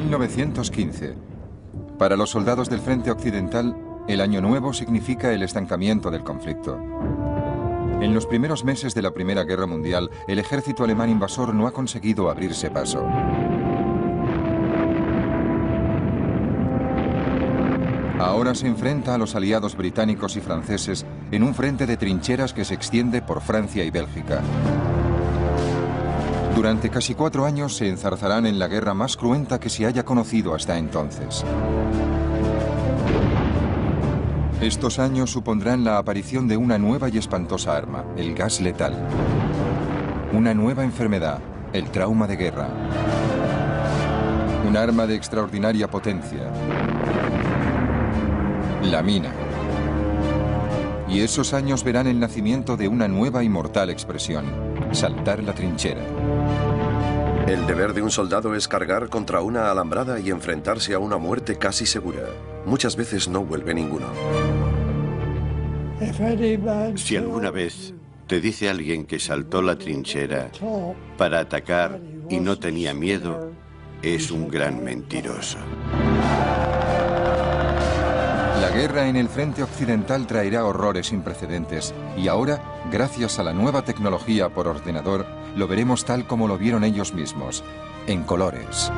1915. Para los soldados del Frente Occidental, el Año Nuevo significa el estancamiento del conflicto. En los primeros meses de la Primera Guerra Mundial, el ejército alemán invasor no ha conseguido abrirse paso. Ahora se enfrenta a los aliados británicos y franceses en un frente de trincheras que se extiende por Francia y Bélgica. Durante casi 4 años se enzarzarán en la guerra más cruenta que se haya conocido hasta entonces. Estos años supondrán la aparición de una nueva y espantosa arma, el gas letal. Una nueva enfermedad, el trauma de guerra. Un arma de extraordinaria potencia. La mina. Y esos años verán el nacimiento de una nueva y mortal expresión, saltar la trinchera. El deber de un soldado es cargar contra una alambrada y enfrentarse a una muerte casi segura. Muchas veces no vuelve ninguno. Si alguna vez te dice alguien que saltó la trinchera para atacar y no tenía miedo, es un gran mentiroso. La guerra en el frente occidental traerá horrores sin precedentes y ahora, gracias a la nueva tecnología por ordenador, lo veremos tal como lo vieron ellos mismos, en colores.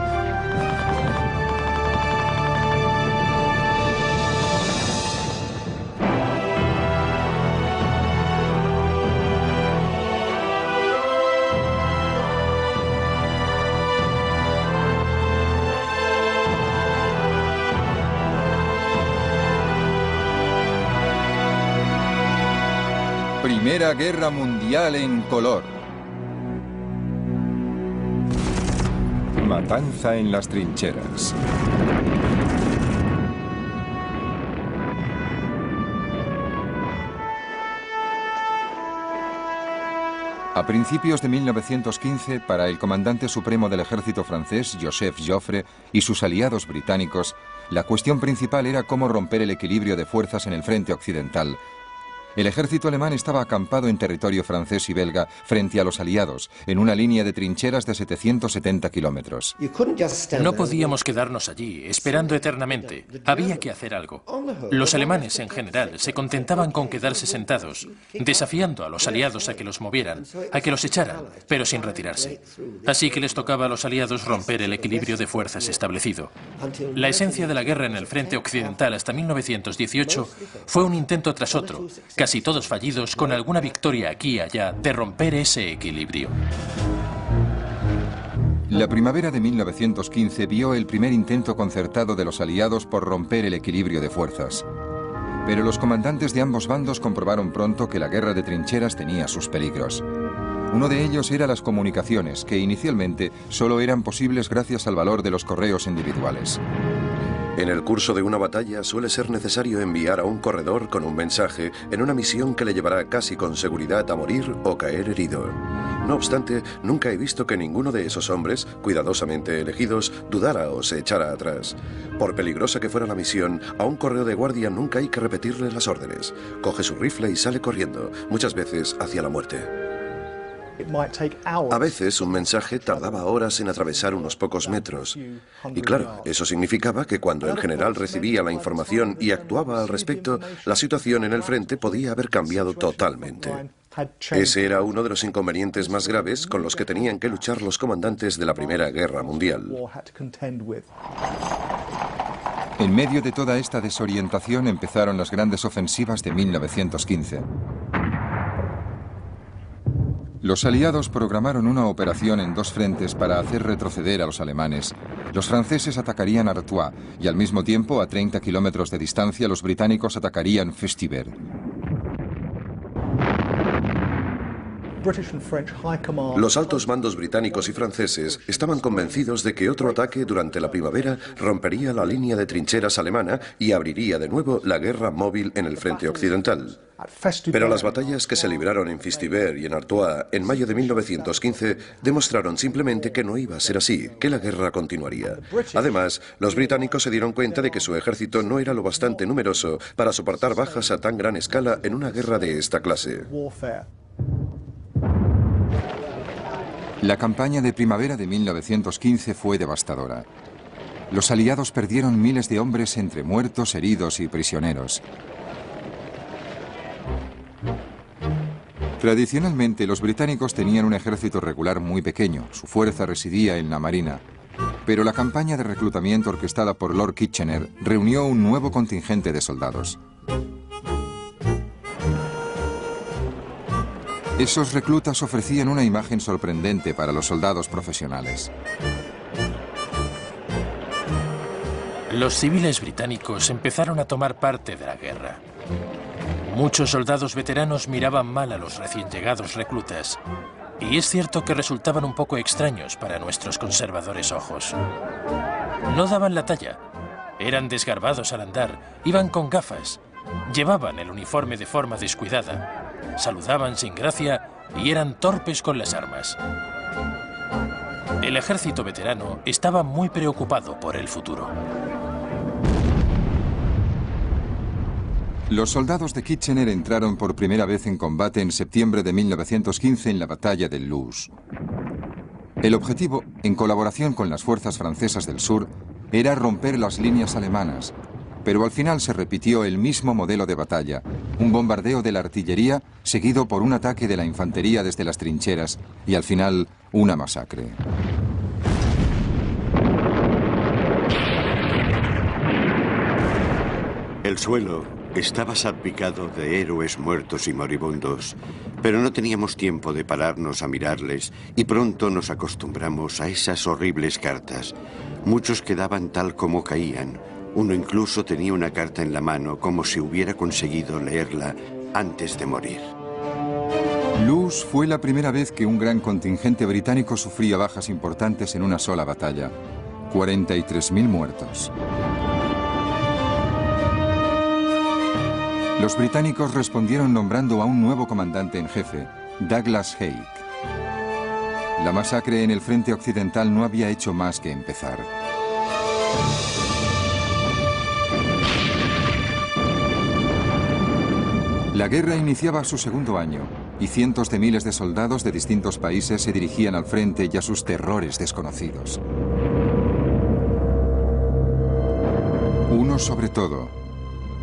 Primera Guerra Mundial en color. Matanza en las trincheras. A principios de 1915, para el comandante supremo del ejército francés, Joseph Joffre, y sus aliados británicos, la cuestión principal era cómo romper el equilibrio de fuerzas en el frente occidental. El ejército alemán estaba acampado en territorio francés y belga frente a los aliados, en una línea de trincheras de 770 kilómetros. No podíamos quedarnos allí, esperando eternamente. Había que hacer algo. Los alemanes, en general, se contentaban con quedarse sentados, desafiando a los aliados a que los movieran, a que los echaran, pero sin retirarse. Así que les tocaba a los aliados romper el equilibrio de fuerzas establecido. La esencia de la guerra en el frente occidental hasta 1918 fue un intento tras otro, casi todos fallidos, con alguna victoria aquí y allá, de romper ese equilibrio. La primavera de 1915 vio el primer intento concertado de los aliados por romper el equilibrio de fuerzas. Pero los comandantes de ambos bandos comprobaron pronto que la guerra de trincheras tenía sus peligros. Uno de ellos era las comunicaciones, que inicialmente solo eran posibles gracias al valor de los correos individuales. En el curso de una batalla suele ser necesario enviar a un corredor con un mensaje en una misión que le llevará casi con seguridad a morir o caer herido. No obstante, nunca he visto que ninguno de esos hombres, cuidadosamente elegidos, dudara o se echara atrás. Por peligrosa que fuera la misión, a un correo de guardia nunca hay que repetirle las órdenes. Coge su rifle y sale corriendo, muchas veces hacia la muerte. A veces un mensaje tardaba horas en atravesar unos pocos metros. Y claro, eso significaba que cuando el general recibía la información y actuaba al respecto, la situación en el frente podía haber cambiado totalmente. Ese era uno de los inconvenientes más graves con los que tenían que luchar los comandantes de la Primera Guerra Mundial. En medio de toda esta desorientación empezaron las grandes ofensivas de 1915. Los aliados programaron una operación en 2 frentes para hacer retroceder a los alemanes. Los franceses atacarían Artois y al mismo tiempo, a 30 kilómetros de distancia, los británicos atacarían Festubert. Los altos mandos británicos y franceses estaban convencidos de que otro ataque durante la primavera rompería la línea de trincheras alemana y abriría de nuevo la guerra móvil en el frente occidental. Pero las batallas que se libraron en Festubert y en Artois en mayo de 1915 demostraron simplemente que no iba a ser así, que la guerra continuaría. Además, los británicos se dieron cuenta de que su ejército no era lo bastante numeroso para soportar bajas a tan gran escala en una guerra de esta clase. La campaña de primavera de 1915 fue devastadora. los aliados perdieron miles de hombres entre muertos, heridos y prisioneros. Tradicionalmente, los británicos tenían un ejército regular muy pequeño, su fuerza residía en la marina. Pero la campaña de reclutamiento orquestada por Lord Kitchener reunió un nuevo contingente de soldados. Esos reclutas ofrecían una imagen sorprendente para los soldados profesionales. Los civiles británicos empezaron a tomar parte de la guerra. Muchos soldados veteranos miraban mal a los recién llegados reclutas, y es cierto que resultaban un poco extraños para nuestros conservadores ojos. No daban la talla, eran desgarbados al andar, iban con gafas, llevaban el uniforme de forma descuidada, saludaban sin gracia y eran torpes con las armas. El ejército veterano estaba muy preocupado por el futuro. Los soldados de Kitchener entraron por primera vez en combate en septiembre de 1915 en la batalla de Loos. El objetivo, en colaboración con las fuerzas francesas del sur, era romper las líneas alemanas, pero al final se repitió el mismo modelo de batalla, un bombardeo de la artillería seguido por un ataque de la infantería desde las trincheras y al final una masacre. El suelo estaba salpicado de héroes muertos y moribundos, pero no teníamos tiempo de pararnos a mirarles y pronto nos acostumbramos a esas horribles cartas. Muchos quedaban tal como caían. Uno incluso tenía una carta en la mano como si hubiera conseguido leerla antes de morir. Loos fue la primera vez que un gran contingente británico sufría bajas importantes en una sola batalla. 43.000 muertos. Los británicos respondieron nombrando a un nuevo comandante en jefe, Douglas Haig. La masacre en el frente occidental no había hecho más que empezar. La guerra iniciaba su segundo año y cientos de miles de soldados de distintos países se dirigían al frente y a sus terrores desconocidos. Uno sobre todo: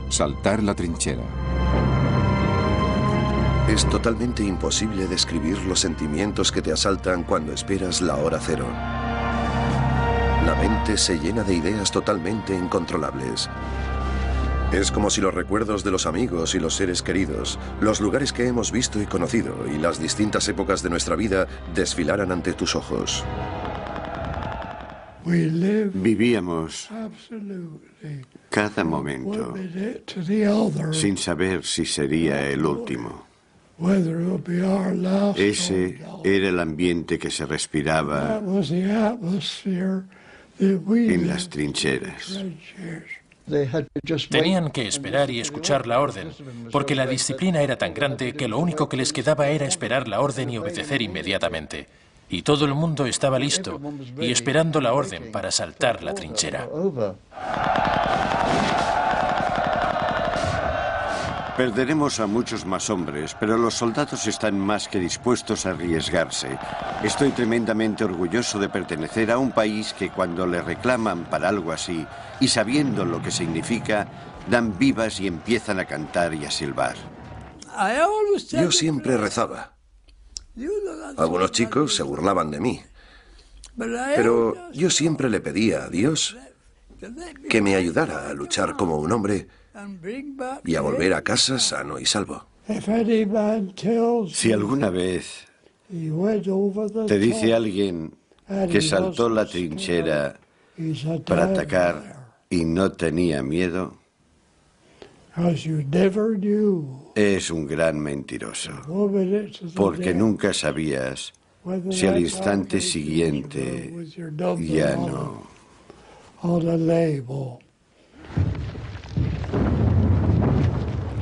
saltar la trinchera. Es totalmente imposible describir los sentimientos que te asaltan cuando esperas la hora cero. La mente se llena de ideas totalmente incontrolables. Es como si los recuerdos de los amigos y los seres queridos, los lugares que hemos visto y conocido y las distintas épocas de nuestra vida desfilaran ante tus ojos. Vivíamos cada momento sin saber si sería el último. Ese era el ambiente que se respiraba en las trincheras. Tenían que esperar y escuchar la orden, porque la disciplina era tan grande que lo único que les quedaba era esperar la orden y obedecer inmediatamente. Y todo el mundo estaba listo y esperando la orden para saltar la trinchera. Perderemos a muchos más hombres, pero los soldados están más que dispuestos a arriesgarse. Estoy tremendamente orgulloso de pertenecer a un país que cuando le reclaman para algo así, y sabiendo lo que significa, dan vivas y empiezan a cantar y a silbar. Yo siempre rezaba. Algunos chicos se burlaban de mí, pero yo siempre le pedía a Dios que me ayudara a luchar como un hombre y a volver a casa sano y salvo. Si alguna vez te dice alguien que saltó la trinchera para atacar y no tenía miedo, es un gran mentiroso, porque nunca sabías si al instante siguiente ya no.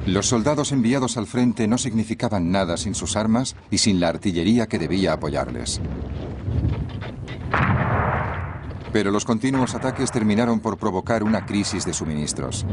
Los soldados enviados al frente no significaban nada sin sus armas y sin la artillería que debía apoyarles. Pero los continuos ataques terminaron por provocar una crisis de suministros.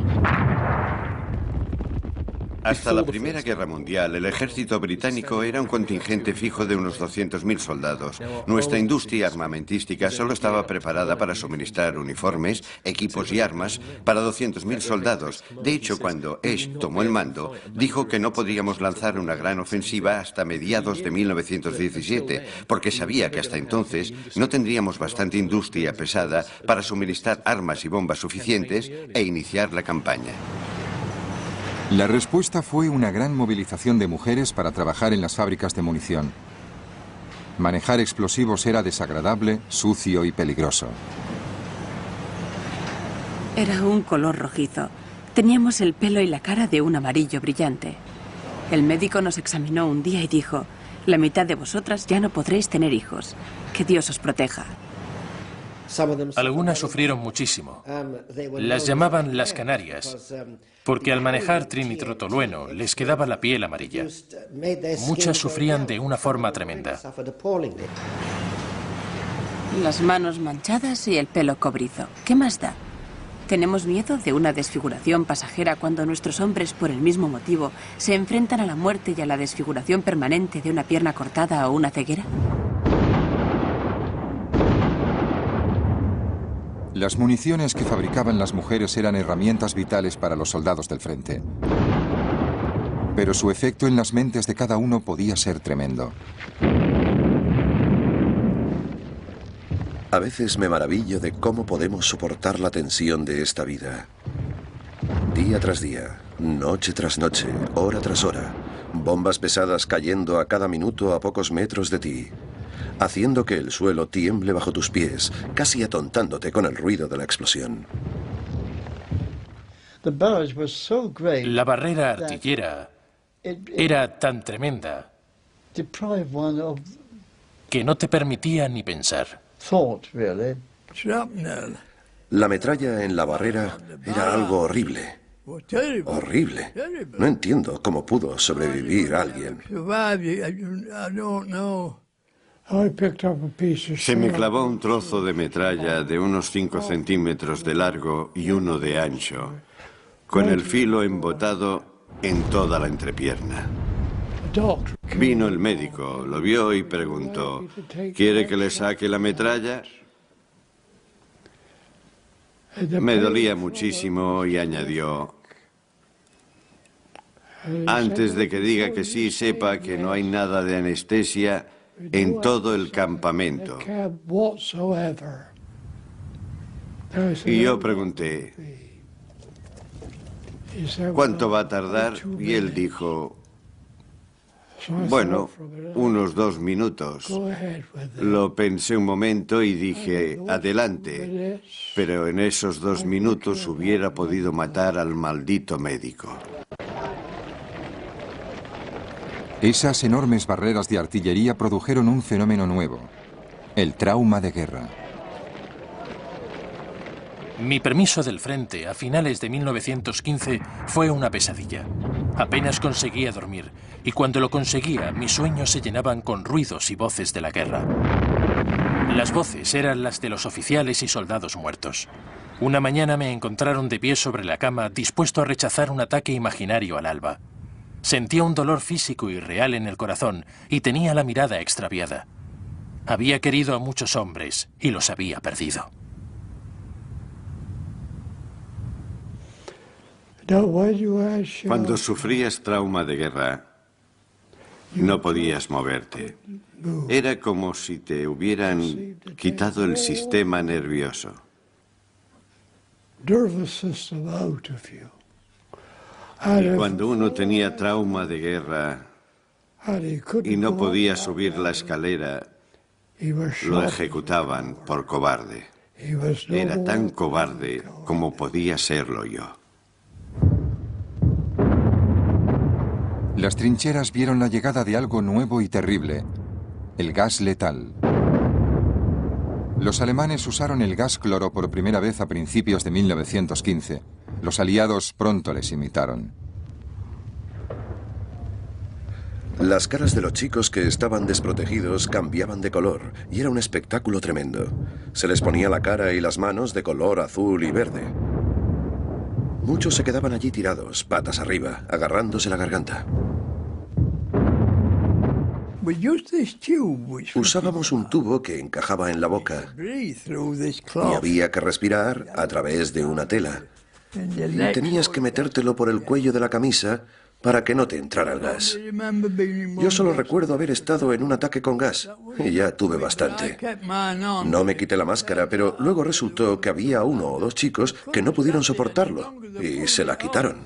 Hasta la Primera Guerra Mundial, el ejército británico era un contingente fijo de unos 200.000 soldados. Nuestra industria armamentística solo estaba preparada para suministrar uniformes, equipos y armas para 200.000 soldados. De hecho, cuando Ash tomó el mando, dijo que no podríamos lanzar una gran ofensiva hasta mediados de 1917, porque sabía que hasta entonces no tendríamos bastante industria pesada para suministrar armas y bombas suficientes e iniciar la campaña. La respuesta fue una gran movilización de mujeres para trabajar en las fábricas de munición. Manejar explosivos era desagradable, sucio y peligroso. Era un color rojizo. Teníamos el pelo y la cara de un amarillo brillante. El médico nos examinó un día y dijo: la mitad de vosotras ya no podréis tener hijos. Que Dios os proteja. Algunas sufrieron muchísimo. Las llamaban las canarias, porque al manejar trinitrotolueno les quedaba la piel amarilla. Muchas sufrían de una forma tremenda. Las manos manchadas y el pelo cobrizo. ¿Qué más da? ¿Tenemos miedo de una desfiguración pasajera cuando nuestros hombres, por el mismo motivo, se enfrentan a la muerte y a la desfiguración permanente de una pierna cortada o una ceguera? Las municiones que fabricaban las mujeres eran herramientas vitales para los soldados del frente. Pero su efecto en las mentes de cada uno podía ser tremendo. A veces me maravillo de cómo podemos soportar la tensión de esta vida. Día tras día, noche tras noche, hora tras hora, bombas pesadas cayendo a cada minuto a pocos metros de ti, haciendo que el suelo tiemble bajo tus pies, casi atontándote con el ruido de la explosión. La barrera artillera era tan tremenda que no te permitía ni pensar. La metralla en la barrera era algo horrible. Horrible. No entiendo cómo pudo sobrevivir alguien. Se me clavó un trozo de metralla de unos 5 centímetros de largo y 1 de ancho, con el filo embotado en toda la entrepierna. Vino el médico, lo vio y preguntó: ¿quiere que le saque la metralla? Me dolía muchísimo y añadió: antes de que diga que sí, sepa que no hay nada de anestesia en todo el campamento. Y yo pregunté: ¿cuánto va a tardar? Y él dijo: bueno, unos 2 minutos. Lo pensé un momento y dije: adelante. Pero en esos 2 minutos hubiera podido matar al maldito médico. Esas enormes barreras de artillería produjeron un fenómeno nuevo: el trauma de guerra. Mi permiso del frente a finales de 1915 fue una pesadilla. Apenas conseguía dormir, y cuando lo conseguía, mis sueños se llenaban con ruidos y voces de la guerra. Las voces eran las de los oficiales y soldados muertos. Una mañana me encontraron de pie sobre la cama, dispuesto a rechazar un ataque imaginario al alba. Sentía un dolor físico y real en el corazón, y tenía la mirada extraviada. Había querido a muchos hombres, y los había perdido. Cuando sufrías trauma de guerra, no podías moverte. Era como si te hubieran quitado el sistema nervioso. Y cuando uno tenía trauma de guerra y no podía subir la escalera, lo ejecutaban por cobarde. Era tan cobarde como podía serlo yo. Las trincheras vieron la llegada de algo nuevo y terrible: el gas letal. Los alemanes usaron el gas cloro por primera vez a principios de 1915. Los aliados pronto les imitaron. Las caras de los chicos que estaban desprotegidos cambiaban de color y era un espectáculo tremendo. Se les ponía la cara y las manos de color azul y verde. Muchos se quedaban allí tirados, patas arriba, agarrándose la garganta. Usábamos un tubo que encajaba en la boca y había que respirar a través de una tela. Y tenías que metértelo por el cuello de la camisa para que no te entrara el gas. Yo solo recuerdo haber estado en un ataque con gas y ya tuve bastante. No me quité la máscara, pero luego resultó que había 1 o 2 chicos que no pudieron soportarlo y se la quitaron.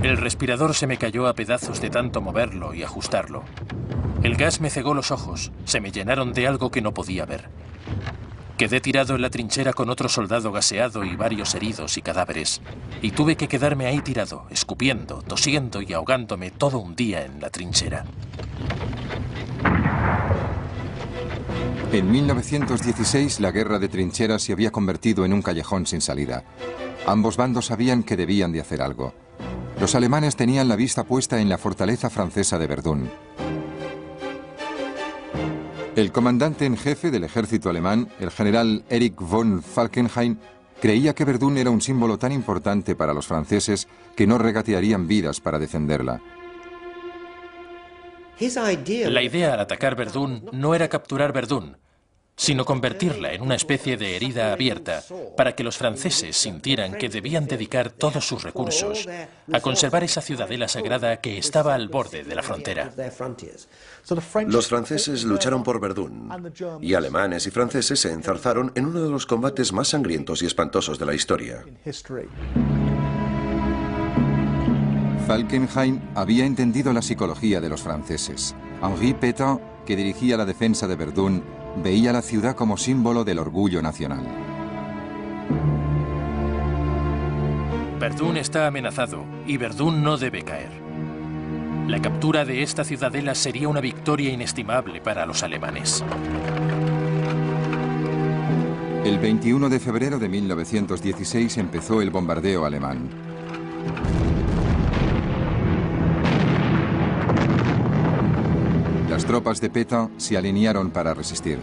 El respirador se me cayó a pedazos de tanto moverlo y ajustarlo. El gas me cegó los ojos, se me llenaron de algo que no podía ver. Quedé tirado en la trinchera con otro soldado gaseado y varios heridos y cadáveres. Y tuve que quedarme ahí tirado, escupiendo, tosiendo y ahogándome todo un día en la trinchera. En 1916, la guerra de trincheras se había convertido en un callejón sin salida. Ambos bandos sabían que debían de hacer algo. Los alemanes tenían la vista puesta en la fortaleza francesa de Verdún. El comandante en jefe del ejército alemán, el general Erich von Falkenhayn, creía que Verdún era un símbolo tan importante para los franceses que no regatearían vidas para defenderla. La idea al atacar Verdún no era capturar Verdún, sino convertirla en una especie de herida abierta para que los franceses sintieran que debían dedicar todos sus recursos a conservar esa ciudadela sagrada que estaba al borde de la frontera. Los franceses lucharon por Verdún y alemanes y franceses se enzarzaron en uno de los combates más sangrientos y espantosos de la historia. Falkenhayn había entendido la psicología de los franceses. Henri Pétain, que dirigía la defensa de Verdún, veía la ciudad como símbolo del orgullo nacional. Verdún está amenazado y Verdún no debe caer. La captura de esta ciudadela sería una victoria inestimable para los alemanes. El 21 de febrero de 1916 empezó el bombardeo alemán. Las tropas de Pétain se alinearon para resistir.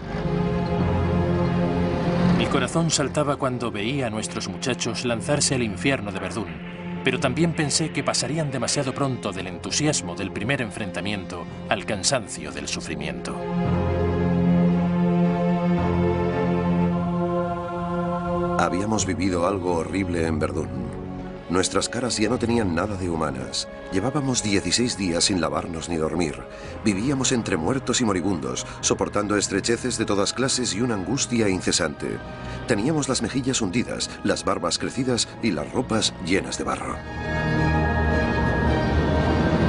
Mi corazón saltaba cuando veía a nuestros muchachos lanzarse al infierno de Verdún, pero también pensé que pasarían demasiado pronto del entusiasmo del primer enfrentamiento al cansancio del sufrimiento. Habíamos vivido algo horrible en Verdún. Nuestras caras ya no tenían nada de humanas. Llevábamos 16 días sin lavarnos ni dormir. Vivíamos entre muertos y moribundos, soportando estrecheces de todas clases y una angustia incesante. Teníamos las mejillas hundidas, las barbas crecidas y las ropas llenas de barro.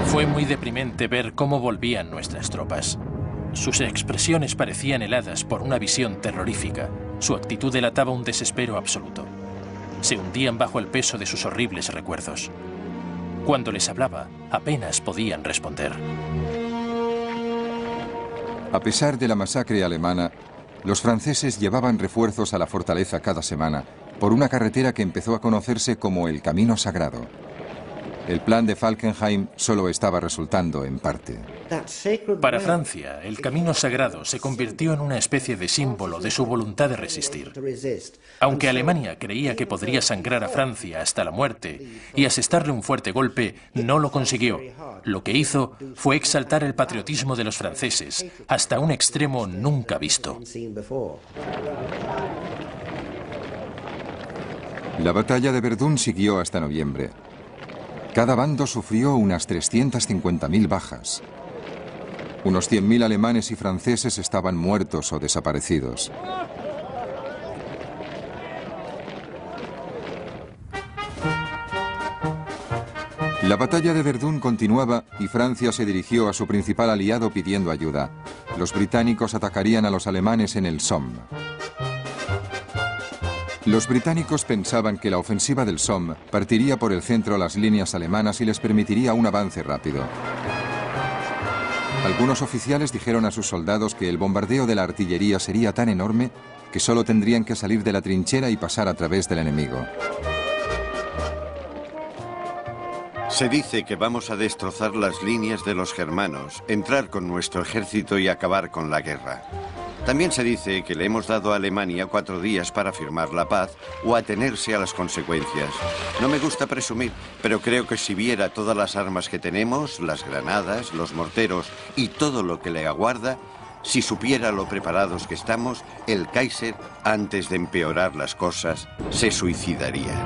Fue muy deprimente ver cómo volvían nuestras tropas. Sus expresiones parecían heladas por una visión terrorífica. Su actitud delataba un desespero absoluto. Se hundían bajo el peso de sus horribles recuerdos. Cuando les hablaba, apenas podían responder. A pesar de la masacre alemana, los franceses llevaban refuerzos a la fortaleza cada semana por una carretera que empezó a conocerse como el Camino Sagrado. El plan de Falkenhayn solo estaba resultando en parte. Para Francia, el Camino Sagrado se convirtió en una especie de símbolo de su voluntad de resistir. Aunque Alemania creía que podría sangrar a Francia hasta la muerte y asestarle un fuerte golpe, no lo consiguió. Lo que hizo fue exaltar el patriotismo de los franceses hasta un extremo nunca visto. La batalla de Verdún siguió hasta noviembre. Cada bando sufrió unas 350.000 bajas. Unos 100.000 alemanes y franceses estaban muertos o desaparecidos. La batalla de Verdún continuaba y Francia se dirigió a su principal aliado pidiendo ayuda. Los británicos atacarían a los alemanes en el Somme. Los británicos pensaban que la ofensiva del Somme partiría por el centro a las líneas alemanas y les permitiría un avance rápido. Algunos oficiales dijeron a sus soldados que el bombardeo de la artillería sería tan enorme que solo tendrían que salir de la trinchera y pasar a través del enemigo. Se dice que vamos a destrozar las líneas de los germanos, entrar con nuestro ejército y acabar con la guerra. También se dice que le hemos dado a Alemania 4 días para firmar la paz o atenerse a las consecuencias. No me gusta presumir, pero creo que si viera todas las armas que tenemos, las granadas, los morteros y todo lo que le aguarda, si supiera lo preparados que estamos, el Kaiser, antes de empeorar las cosas, se suicidaría.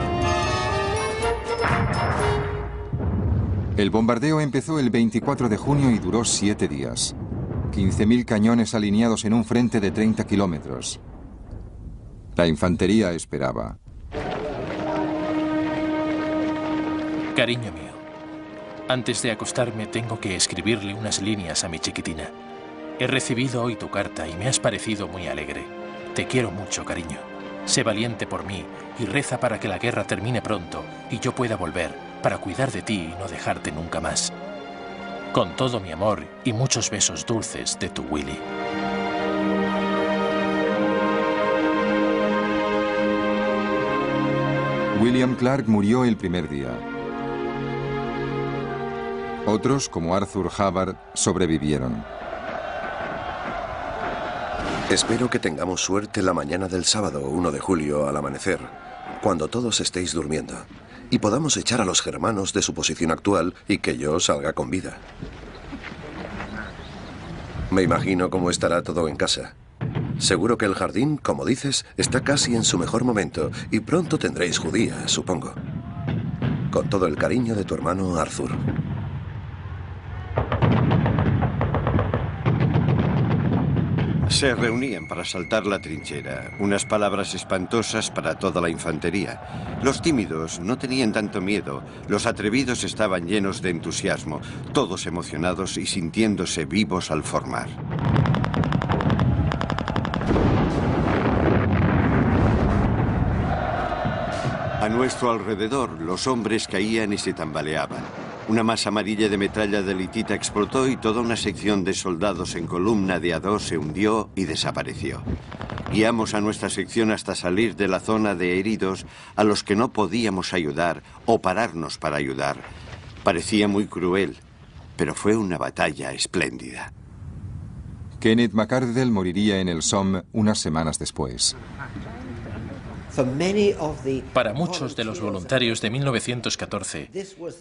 El bombardeo empezó el 24 de junio y duró 7 días. 15.000 cañones alineados en un frente de 30 kilómetros. La infantería esperaba. Cariño mío, antes de acostarme tengo que escribirle unas líneas a mi chiquitina. He recibido hoy tu carta y me has parecido muy alegre. Te quiero mucho, cariño. Sé valiente por mí y reza para que la guerra termine pronto y yo pueda volver para cuidar de ti y no dejarte nunca más. Con todo mi amor y muchos besos dulces de tu Willy. William Clark murió el primer día. Otros, como Arthur Hubbard, sobrevivieron. Espero que tengamos suerte la mañana del sábado 1 de julio al amanecer, cuando todos estéis durmiendo, y podamos echar a los germanos de su posición actual y que yo salga con vida. Me imagino cómo estará todo en casa. Seguro que el jardín, como dices, está casi en su mejor momento y pronto tendréis judía, supongo. Con todo el cariño de tu hermano Arthur. Se reunían para asaltar la trinchera, unas palabras espantosas para toda la infantería. Los tímidos no tenían tanto miedo, los atrevidos estaban llenos de entusiasmo, todos emocionados y sintiéndose vivos al formar. A nuestro alrededor, los hombres caían y se tambaleaban. Una masa amarilla de metralla de litita explotó y toda una sección de soldados en columna de A2 se hundió y desapareció. Guiamos a nuestra sección hasta salir de la zona de heridos a los que no podíamos ayudar o pararnos para ayudar. Parecía muy cruel, pero fue una batalla espléndida. Kenneth McArdle moriría en el Somme unas semanas después. Para muchos de los voluntarios de 1914,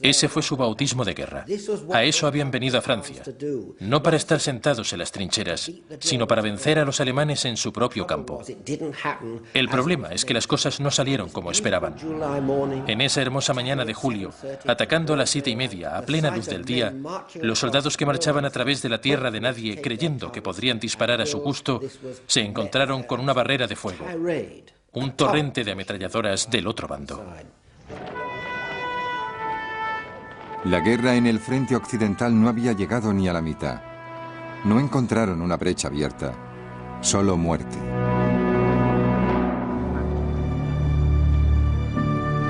ese fue su bautismo de guerra. A eso habían venido a Francia, no para estar sentados en las trincheras, sino para vencer a los alemanes en su propio campo. El problema es que las cosas no salieron como esperaban. En esa hermosa mañana de julio, atacando a las 7:30, a plena luz del día, los soldados que marchaban a través de la tierra de nadie, creyendo que podrían disparar a su gusto, se encontraron con una barrera de fuego. Un torrente de ametralladoras del otro bando. La guerra en el frente occidental no había llegado ni a la mitad. No encontraron una brecha abierta, solo muerte.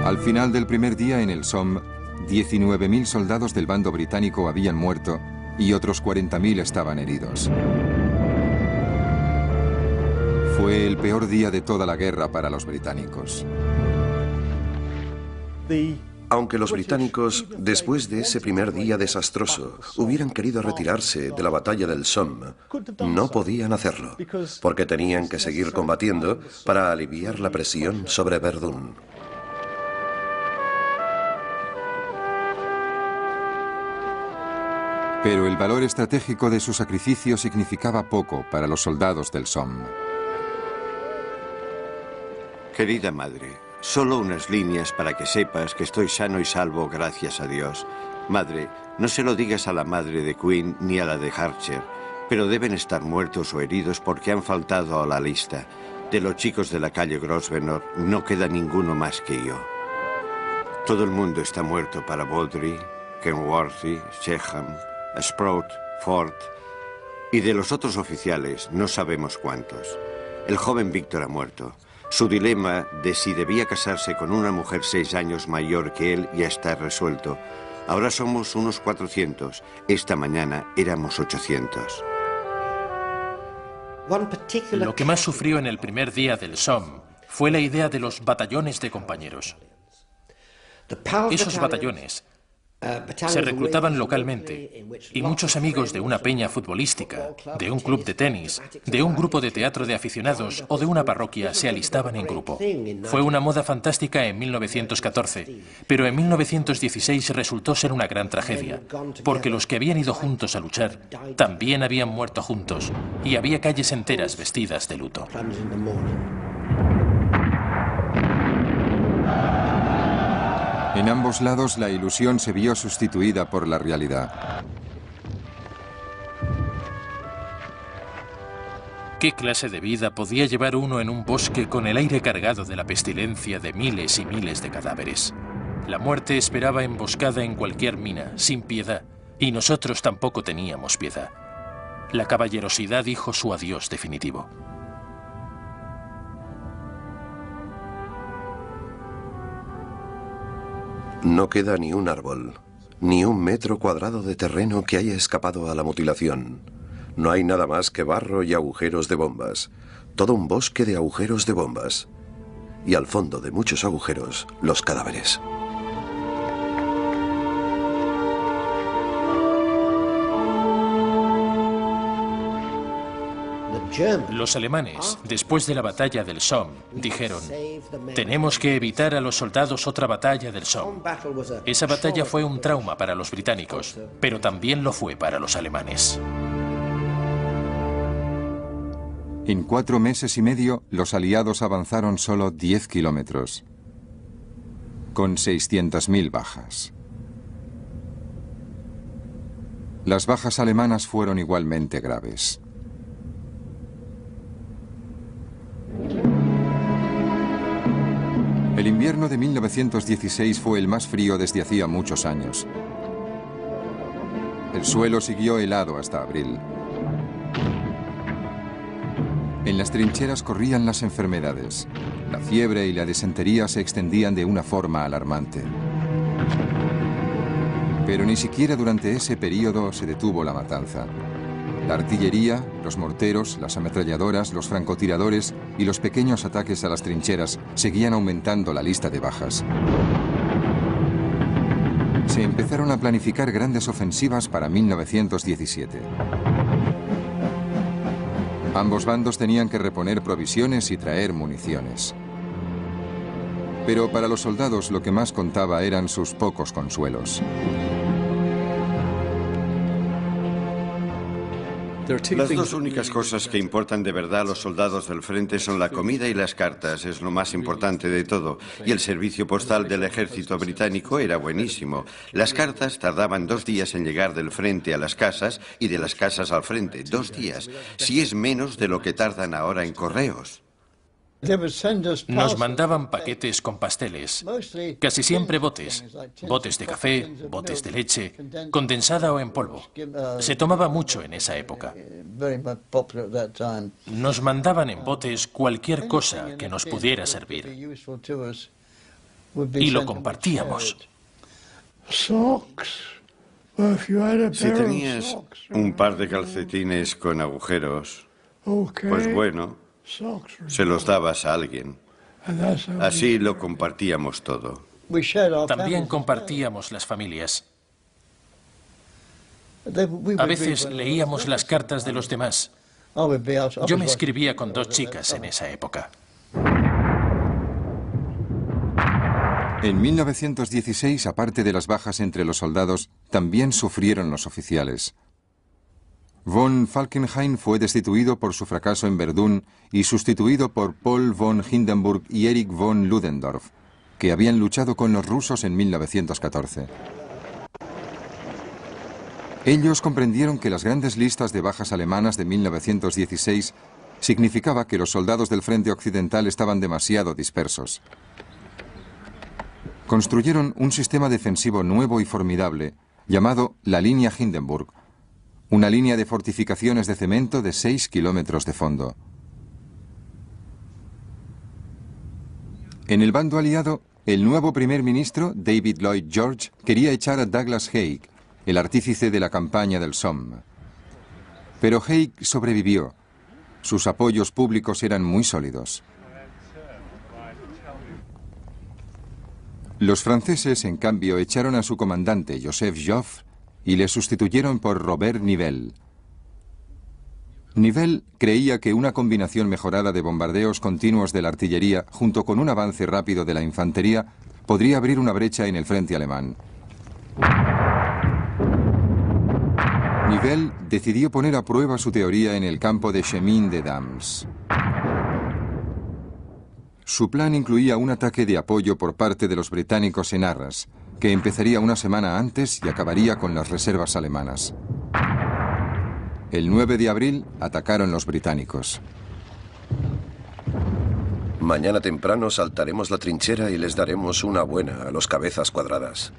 Al final del primer día en el Somme, 19.000 soldados del bando británico habían muerto y otros 40.000 estaban heridos. Fue el peor día de toda la guerra para los británicos. Aunque los británicos, después de ese primer día desastroso, hubieran querido retirarse de la batalla del Somme, no podían hacerlo, porque tenían que seguir combatiendo para aliviar la presión sobre Verdún. Pero el valor estratégico de su sacrificio significaba poco para los soldados del Somme. Querida madre, solo unas líneas para que sepas que estoy sano y salvo gracias a Dios. Madre, no se lo digas a la madre de Queen ni a la de Archer, pero deben estar muertos o heridos porque han faltado a la lista. De los chicos de la calle Grosvenor no queda ninguno más que yo. Todo el mundo está muerto para Baudry, Kenworthy, Sheham, Sprout, Ford, y de los otros oficiales no sabemos cuántos. El joven Víctor ha muerto. Su dilema de si debía casarse con una mujer 6 años mayor que él ya está resuelto. Ahora somos unos 400. Esta mañana éramos 800. Lo que más sufrió en el primer día del Somme fue la idea de los batallones de compañeros. Esos batallones Se reclutaban localmente y muchos amigos de una peña futbolística, de un club de tenis, de un grupo de teatro de aficionados o de una parroquia se alistaban en grupo. Fue una moda fantástica en 1914, pero en 1916 resultó ser una gran tragedia, porque los que habían ido juntos a luchar también habían muerto juntos y había calles enteras vestidas de luto. En ambos lados la ilusión se vio sustituida por la realidad. ¿Qué clase de vida podía llevar uno en un bosque con el aire cargado de la pestilencia de miles y miles de cadáveres? La muerte esperaba emboscada en cualquier mina, sin piedad, y nosotros tampoco teníamos piedad. La caballerosidad dijo su adiós definitivo. No queda ni un árbol, ni un metro cuadrado de terreno que haya escapado a la mutilación. No hay nada más que barro y agujeros de bombas. Todo un bosque de agujeros de bombas. Y al fondo de muchos agujeros, los cadáveres. Los alemanes, después de la batalla del Somme, dijeron: tenemos que evitar a los soldados otra batalla del Somme. Esa batalla fue un trauma para los británicos, pero también lo fue para los alemanes. En 4 meses y medio, los aliados avanzaron solo 10 kilómetros, con 600.000 bajas. Las bajas alemanas fueron igualmente graves. El invierno de 1916 fue el más frío desde hacía muchos años. El suelo siguió helado hasta abril. En las trincheras corrían las enfermedades. La fiebre y la disentería se extendían de una forma alarmante. Pero ni siquiera durante ese periodo se detuvo la matanza. La artillería, los morteros, las ametralladoras, los francotiradores y los pequeños ataques a las trincheras seguían aumentando la lista de bajas. Se empezaron a planificar grandes ofensivas para 1917. Ambos bandos tenían que reponer provisiones y traer municiones. Pero para los soldados lo que más contaba eran sus pocos consuelos. Las dos únicas cosas que importan de verdad a los soldados del frente son la comida y las cartas, es lo más importante de todo. Y el servicio postal del ejército británico era buenísimo. Las cartas tardaban 2 días en llegar del frente a las casas y de las casas al frente, 2 días. Si es menos de lo que tardan ahora en correos. Nos mandaban paquetes con pasteles, casi siempre botes de café, botes de leche, condensada o en polvo. Se tomaba mucho en esa época. Nos mandaban en botes cualquier cosa que nos pudiera servir. Y lo compartíamos. Si tenías un par de calcetines con agujeros, pues bueno, se los dabas a alguien. Así lo compartíamos todo. También compartíamos las familias. A veces leíamos las cartas de los demás. Yo me escribía con 2 chicas en esa época. En 1916, aparte de las bajas entre los soldados, también sufrieron los oficiales. Von Falkenhayn fue destituido por su fracaso en Verdún y sustituido por Paul von Hindenburg y Erich von Ludendorff, que habían luchado con los rusos en 1914. Ellos comprendieron que las grandes listas de bajas alemanas de 1916 significaba que los soldados del frente occidental estaban demasiado dispersos. Construyeron un sistema defensivo nuevo y formidable, llamado la línea Hindenburg, una línea de fortificaciones de cemento de 6 kilómetros de fondo. En el bando aliado, el nuevo primer ministro, David Lloyd George, quería echar a Douglas Haig, el artífice de la campaña del Somme. Pero Haig sobrevivió. Sus apoyos públicos eran muy sólidos. Los franceses, en cambio, echaron a su comandante, Joseph Joffre, y le sustituyeron por Robert Nivelle. Nivelle creía que una combinación mejorada de bombardeos continuos de la artillería, junto con un avance rápido de la infantería, podría abrir una brecha en el frente alemán. Nivelle decidió poner a prueba su teoría en el campo de Chemin-des-Dames. Su plan incluía un ataque de apoyo por parte de los británicos en Arras, que empezaría una semana antes y acabaría con las reservas alemanas. El 9 de abril atacaron los británicos. Mañana temprano saltaremos la trinchera y les daremos una buena a los cabezas cuadradas.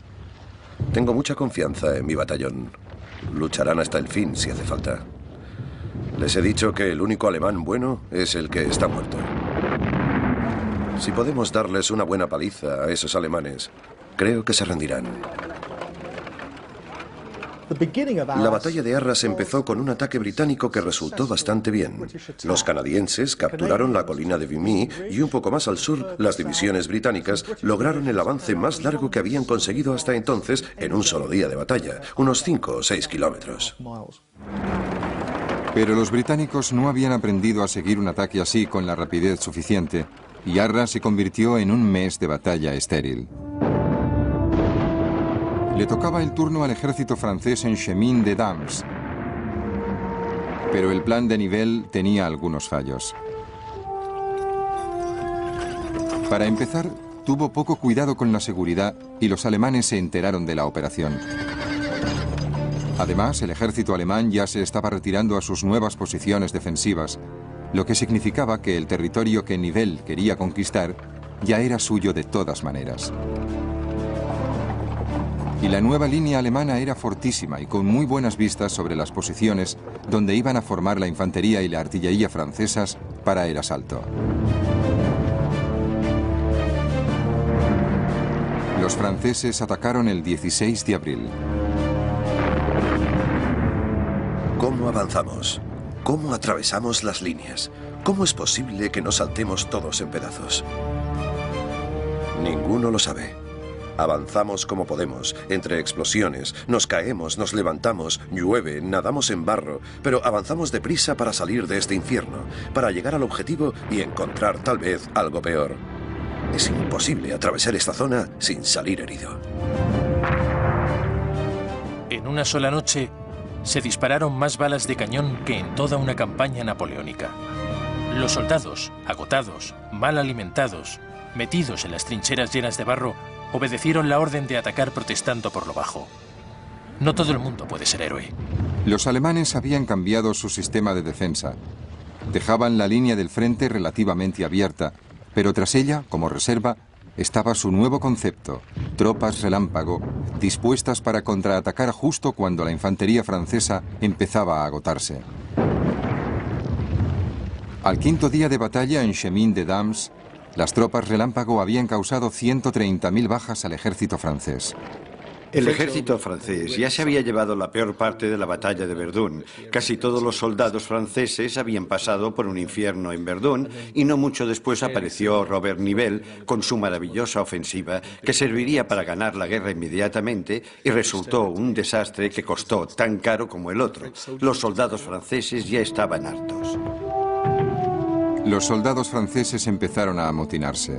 Tengo mucha confianza en mi batallón. Lucharán hasta el fin si hace falta. Les he dicho que el único alemán bueno es el que está muerto. Si podemos darles una buena paliza a esos alemanes, creo que se rendirán. La batalla de Arras empezó con un ataque británico que resultó bastante bien. Los canadienses capturaron la colina de Vimy y un poco más al sur, las divisiones británicas lograron el avance más largo que habían conseguido hasta entonces en un solo día de batalla, unos 5 o 6 kilómetros. Pero los británicos no habían aprendido a seguir un ataque así con la rapidez suficiente, y Arras se convirtió en un mes de batalla estéril. Le tocaba el turno al ejército francés en Chemin-des-Dames, pero el plan de Nivelle tenía algunos fallos. Para empezar, tuvo poco cuidado con la seguridad y los alemanes se enteraron de la operación. Además, el ejército alemán ya se estaba retirando a sus nuevas posiciones defensivas, lo que significaba que el territorio que Nivelle quería conquistar ya era suyo de todas maneras. Y la nueva línea alemana era fortísima y con muy buenas vistas sobre las posiciones donde iban a formar la infantería y la artillería francesas para el asalto. Los franceses atacaron el 16 de abril. ¿Cómo avanzamos? ¿Cómo atravesamos las líneas? ¿Cómo es posible que no saltemos todos en pedazos? Ninguno lo sabe. Avanzamos como podemos, entre explosiones, nos caemos, nos levantamos, llueve, nadamos en barro, pero avanzamos deprisa para salir de este infierno, para llegar al objetivo y encontrar tal vez algo peor. Es imposible atravesar esta zona sin salir herido. En una sola noche se dispararon más balas de cañón que en toda una campaña napoleónica. Los soldados, agotados, mal alimentados, metidos en las trincheras llenas de barro, obedecieron la orden de atacar protestando por lo bajo. No todo el mundo puede ser héroe. Los alemanes habían cambiado su sistema de defensa. Dejaban la línea del frente relativamente abierta, pero tras ella, como reserva, estaba su nuevo concepto, tropas relámpago, dispuestas para contraatacar justo cuando la infantería francesa empezaba a agotarse. Al quinto día de batalla en Chemin-des-Dames, las tropas relámpago habían causado 130.000 bajas al ejército francés. El ejército francés ya se había llevado la peor parte de la batalla de Verdún. Casi todos los soldados franceses habían pasado por un infierno en Verdún y no mucho después apareció Robert Nivelle con su maravillosa ofensiva que serviría para ganar la guerra inmediatamente y resultó un desastre que costó tan caro como el otro. Los soldados franceses ya estaban hartos. Los soldados franceses empezaron a amotinarse.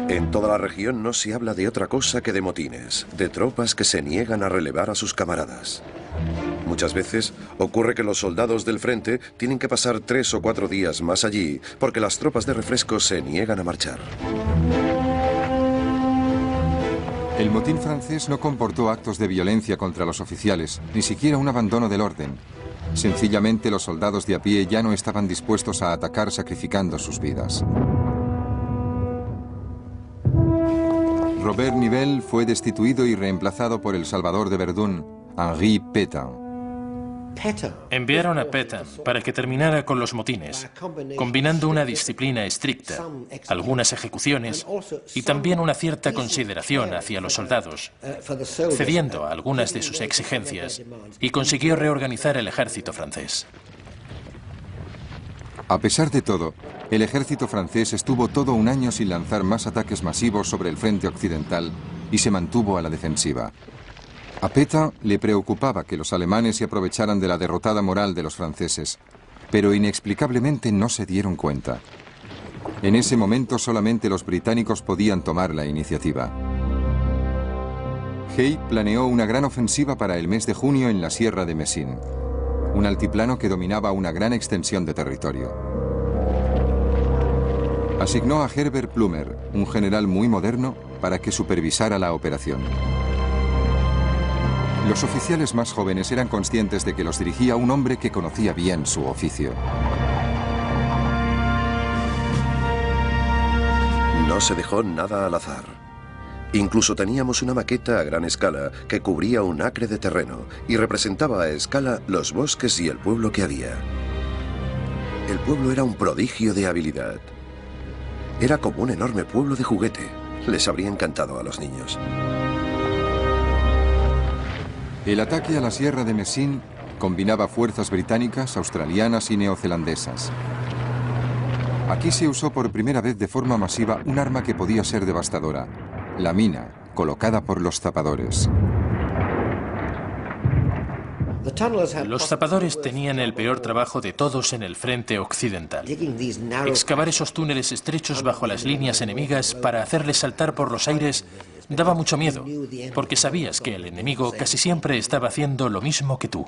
En toda la región no se habla de otra cosa que de motines, de tropas que se niegan a relevar a sus camaradas. Muchas veces ocurre que los soldados del frente tienen que pasar 3 o 4 días más allí porque las tropas de refresco se niegan a marchar. El motín francés no comportó actos de violencia contra los oficiales, ni siquiera un abandono del orden. Sencillamente los soldados de a pie ya no estaban dispuestos a atacar sacrificando sus vidas. Robert Nivelle fue destituido y reemplazado por el salvador de Verdún, Henri Pétain. Enviaron a Pétain para que terminara con los motines, combinando una disciplina estricta, algunas ejecuciones y también una cierta consideración hacia los soldados, cediendo a algunas de sus exigencias, y consiguió reorganizar el ejército francés. A pesar de todo, el ejército francés estuvo todo un año sin lanzar más ataques masivos sobre el frente occidental y se mantuvo a la defensiva. A Pétain le preocupaba que los alemanes se aprovecharan de la derrotada moral de los franceses, pero inexplicablemente no se dieron cuenta. En ese momento solamente los británicos podían tomar la iniciativa. Hay planeó una gran ofensiva para el mes de junio en la Sierra de Messines, un altiplano que dominaba una gran extensión de territorio. Asignó a Herbert Plumer, un general muy moderno, para que supervisara la operación. Los oficiales más jóvenes eran conscientes de que los dirigía un hombre que conocía bien su oficio. No se dejó nada al azar. Incluso teníamos una maqueta a gran escala que cubría un acre de terreno y representaba a escala los bosques y el pueblo que había. El pueblo era un prodigio de habilidad. Era como un enorme pueblo de juguete. Les habría encantado a los niños. El ataque a la Sierra de Messines combinaba fuerzas británicas, australianas y neozelandesas. Aquí se usó por primera vez de forma masiva un arma que podía ser devastadora: la mina, colocada por los zapadores. Los zapadores tenían el peor trabajo de todos en el frente occidental. Excavar esos túneles estrechos bajo las líneas enemigas para hacerles saltar por los aires daba mucho miedo, porque sabías que el enemigo casi siempre estaba haciendo lo mismo que tú.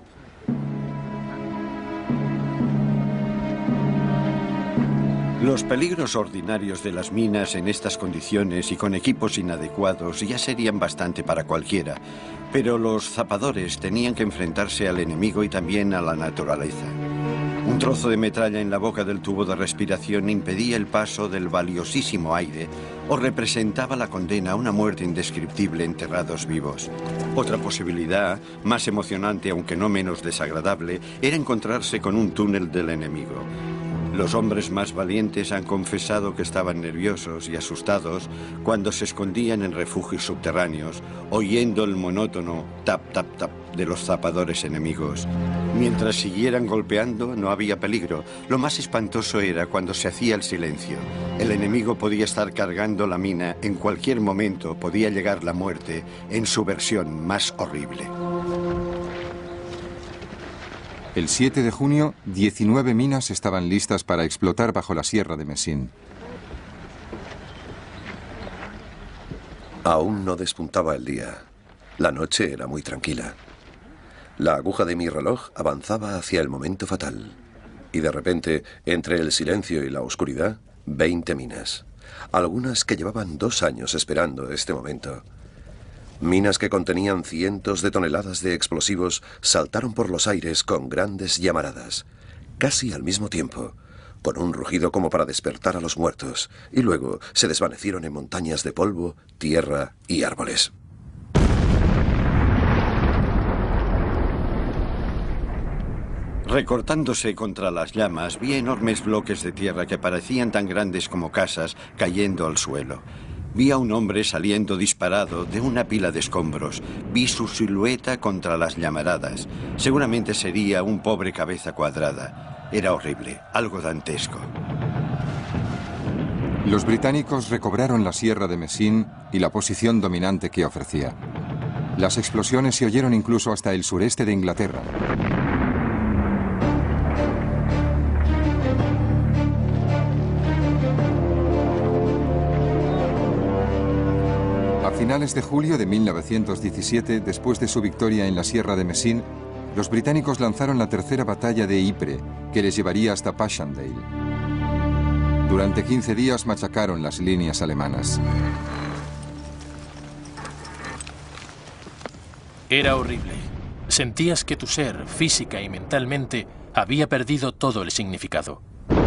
Los peligros ordinarios de las minas en estas condiciones y con equipos inadecuados ya serían bastante para cualquiera, pero los zapadores tenían que enfrentarse al enemigo y también a la naturaleza. Un trozo de metralla en la boca del tubo de respiración impedía el paso del valiosísimo aire o representaba la condena a una muerte indescriptible enterrados vivos. Otra posibilidad, más emocionante aunque no menos desagradable, era encontrarse con un túnel del enemigo. Los hombres más valientes han confesado que estaban nerviosos y asustados cuando se escondían en refugios subterráneos, oyendo el monótono tap, tap, tap de los zapadores enemigos. Mientras siguieran golpeando, no había peligro. Lo más espantoso era cuando se hacía el silencio. El enemigo podía estar cargando la mina. En cualquier momento podía llegar la muerte en su versión más horrible. El 7 de junio, 19 minas estaban listas para explotar bajo la Sierra de Messines. Aún no despuntaba el día. La noche era muy tranquila. La aguja de mi reloj avanzaba hacia el momento fatal. Y de repente, entre el silencio y la oscuridad, 20 minas. Algunas que llevaban 2 años esperando este momento. Minas que contenían cientos de toneladas de explosivos saltaron por los aires con grandes llamaradas, casi al mismo tiempo, con un rugido como para despertar a los muertos, y luego se desvanecieron en montañas de polvo, tierra y árboles. Recortándose contra las llamas, vi enormes bloques de tierra que parecían tan grandes como casas cayendo al suelo. Vi a un hombre saliendo disparado de una pila de escombros. Vi su silueta contra las llamaradas. Seguramente sería un pobre cabeza cuadrada. Era horrible, algo dantesco. Los británicos recobraron la Sierra de Messines y la posición dominante que ofrecía. Las explosiones se oyeron incluso hasta el sureste de Inglaterra. A finales de julio de 1917, después de su victoria en la Sierra de Messines, los británicos lanzaron la tercera batalla de Ypres, que les llevaría hasta Passchendaele. Durante 15 días machacaron las líneas alemanas. Era horrible. Sentías que tu ser, física y mentalmente, había perdido todo el significado.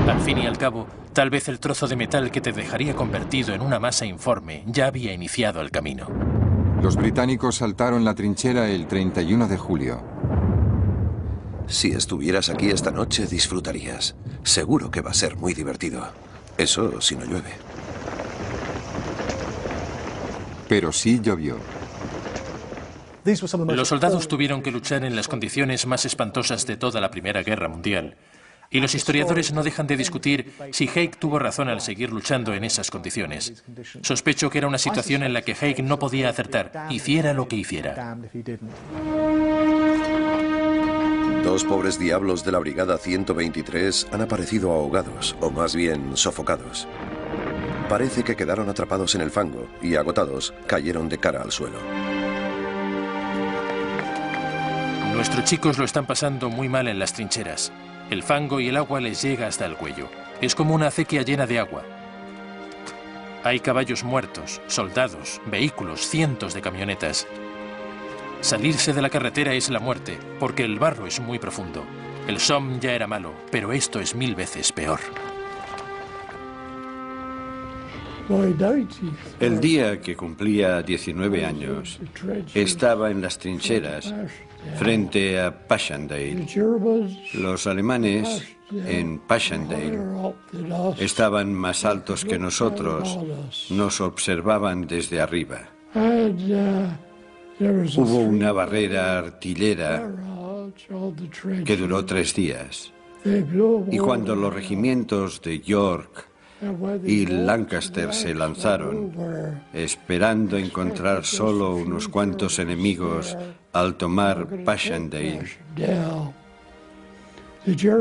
Al fin y al cabo, tal vez el trozo de metal que te dejaría convertido en una masa informe ya había iniciado el camino. Los británicos saltaron la trinchera el 31 de julio. Si estuvieras aquí esta noche, disfrutarías. Seguro que va a ser muy divertido. Eso si no llueve. Pero sí llovió. Los soldados tuvieron que luchar en las condiciones más espantosas de toda la Primera Guerra Mundial. Y los historiadores no dejan de discutir si Haig tuvo razón al seguir luchando en esas condiciones. Sospecho que era una situación en la que Haig no podía acertar, hiciera lo que hiciera. Dos pobres diablos de la Brigada 123 han aparecido ahogados, o más bien sofocados. Parece que quedaron atrapados en el fango y, agotados, cayeron de cara al suelo. Nuestros chicos lo están pasando muy mal en las trincheras. El fango y el agua les llega hasta el cuello. Es como una acequia llena de agua. Hay caballos muertos, soldados, vehículos, cientos de camionetas. Salirse de la carretera es la muerte, porque el barro es muy profundo. El Somme ya era malo, pero esto es 1000 veces peor. El día que cumplía 19 años, estaba en las trincheras frente a Passchendaele. Los alemanes en Passchendaele estaban más altos que nosotros, nos observaban desde arriba. Hubo una barrera artillera que duró 3 días. Y cuando los regimientos de York y Lancaster se lanzaron, esperando encontrar solo unos cuantos enemigos al tomar Passchendaele,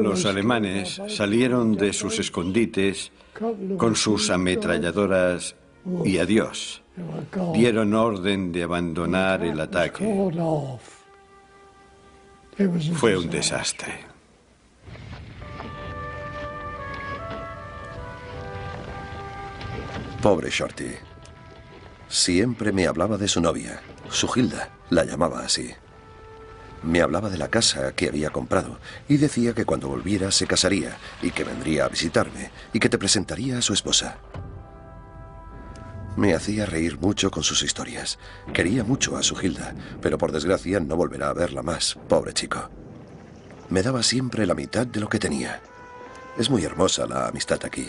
los alemanes salieron de sus escondites con sus ametralladoras y adiós. Dieron orden de abandonar el ataque. Fue un desastre. Pobre Shorty. Siempre me hablaba de su novia, Sujilda, la llamaba así. Me hablaba de la casa que había comprado y decía que cuando volviera se casaría y que vendría a visitarme y que te presentaría a su esposa. Me hacía reír mucho con sus historias. Quería mucho a Sujilda, pero por desgracia no volverá a verla más, pobre chico. Me daba siempre la mitad de lo que tenía. Es muy hermosa la amistad aquí.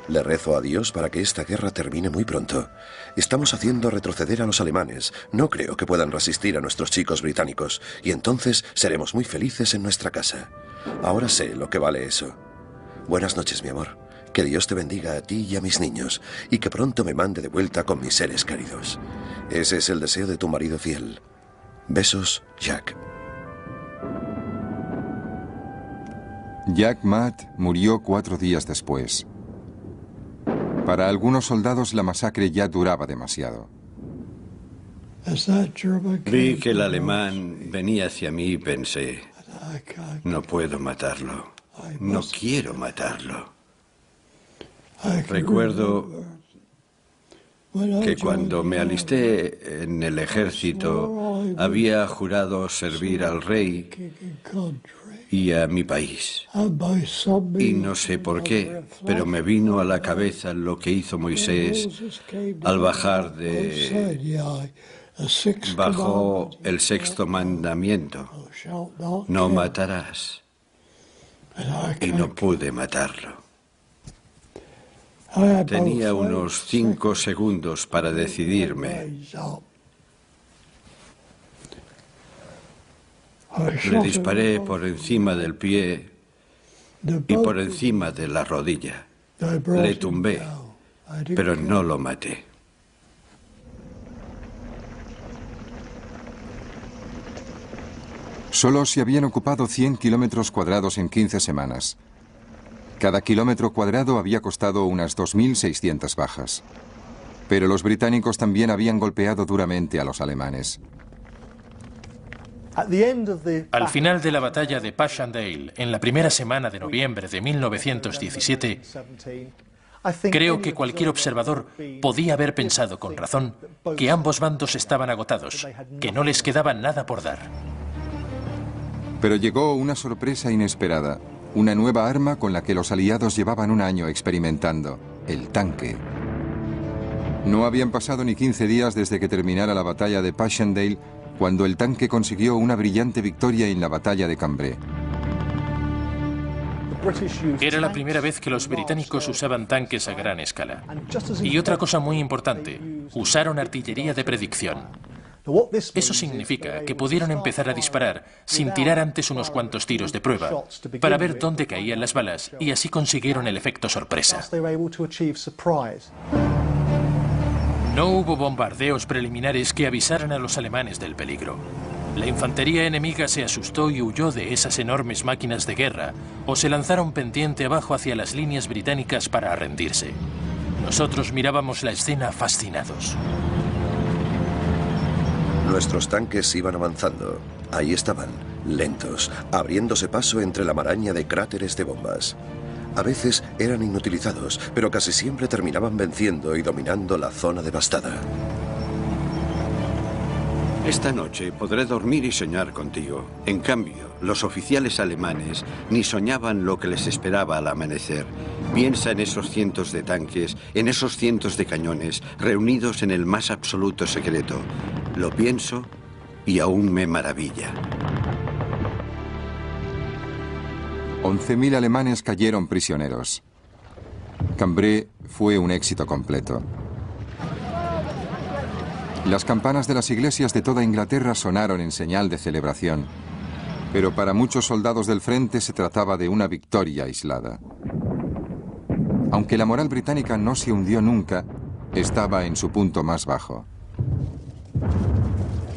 Le rezo a Dios para que esta guerra termine muy pronto. Estamos haciendo retroceder a los alemanes. No creo que puedan resistir a nuestros chicos británicos. Y entonces seremos muy felices en nuestra casa. Ahora sé lo que vale eso. Buenas noches, mi amor. Que Dios te bendiga a ti y a mis niños. Y que pronto me mande de vuelta con mis seres queridos. Ese es el deseo de tu marido fiel. Besos, Jack. Jack Matt murió 4 días después. Para algunos soldados la masacre ya duraba demasiado. Vi que el alemán venía hacia mí y pensé, no puedo matarlo, no quiero matarlo. Recuerdo que cuando me alisté en el ejército había jurado servir al rey y a mi país. Y no sé por qué, pero me vino a la cabeza lo que hizo Moisés al bajar bajo el 6º mandamiento. No matarás. Y no pude matarlo. Tenía unos 5 segundos para decidirme. Le disparé por encima del pie y por encima de la rodilla. Le tumbé, pero no lo maté. Solo se habían ocupado 100 kilómetros cuadrados en 15 semanas. Cada kilómetro cuadrado había costado unas 2.600 bajas. Pero los británicos también habían golpeado duramente a los alemanes. Al final de la batalla de Passchendaele, en la primera semana de noviembre de 1917, creo que cualquier observador podía haber pensado con razón que ambos bandos estaban agotados, que no les quedaba nada por dar. Pero llegó una sorpresa inesperada, una nueva arma con la que los aliados llevaban un año experimentando, el tanque. No habían pasado ni 15 días desde que terminara la batalla de Passchendaele cuando el tanque consiguió una brillante victoria en la batalla de Cambrai. Era la primera vez que los británicos usaban tanques a gran escala. Y otra cosa muy importante, usaron artillería de predicción. Eso significa que pudieron empezar a disparar sin tirar antes unos cuantos tiros de prueba para ver dónde caían las balas y así consiguieron el efecto sorpresa. No hubo bombardeos preliminares que avisaran a los alemanes del peligro. La infantería enemiga se asustó y huyó de esas enormes máquinas de guerra o se lanzaron pendiente abajo hacia las líneas británicas para rendirse. Nosotros mirábamos la escena fascinados. Nuestros tanques iban avanzando. Ahí estaban, lentos, abriéndose paso entre la maraña de cráteres de bombas. A veces eran inutilizados, pero casi siempre terminaban venciendo y dominando la zona devastada. Esta noche podré dormir y soñar contigo. En cambio, los oficiales alemanes ni soñaban lo que les esperaba al amanecer. Piensa en esos cientos de tanques, en esos cientos de cañones, reunidos en el más absoluto secreto. Lo pienso y aún me maravilla. 11.000 alemanes cayeron prisioneros. Cambrai fue un éxito completo. Las campanas de las iglesias de toda Inglaterra sonaron en señal de celebración, pero para muchos soldados del frente se trataba de una victoria aislada. Aunque la moral británica no se hundió nunca, estaba en su punto más bajo.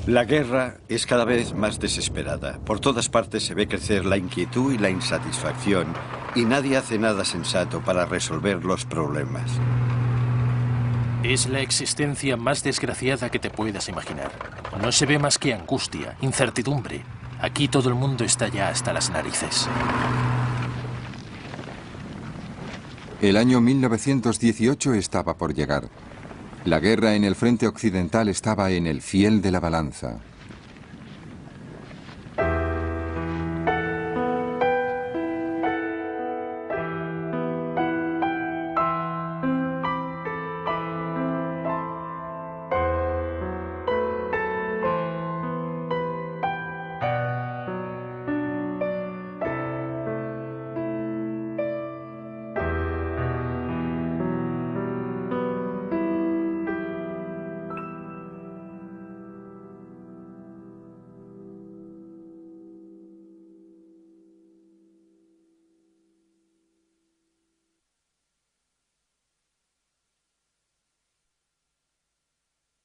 La guerra es cada vez más desesperada. Por todas partes se ve crecer la inquietud y la insatisfacción, y nadie hace nada sensato para resolver los problemas. Es la existencia más desgraciada que te puedas imaginar. No se ve más que angustia, incertidumbre. Aquí todo el mundo está ya hasta las narices. El año 1918 estaba por llegar. La guerra en el frente occidental estaba en el fiel de la balanza.